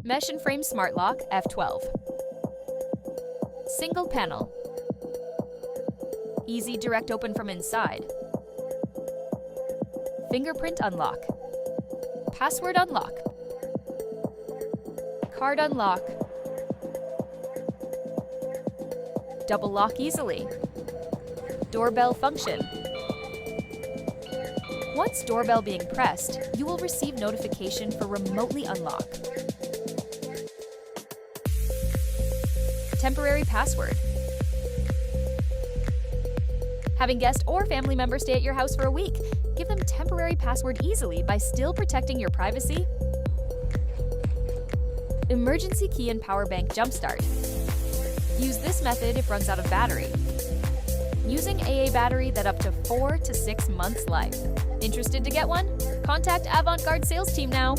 Mesh and frame smart lock F12. Single panel. Easy direct open from inside. Fingerprint unlock. Password unlock. Card unlock. Double lock easily. Doorbell function. Once doorbell being pressed, you will receive notification for remotely unlock. Temporary password. Having guest or family members stay at your house for a week, give them temporary password easily by still protecting your privacy. Emergency key and power bank jumpstart. Use this method if runs out of battery. Using AA battery that up to 4 to 6 months life. Interested to get one? Contact Avant Guard sales team now.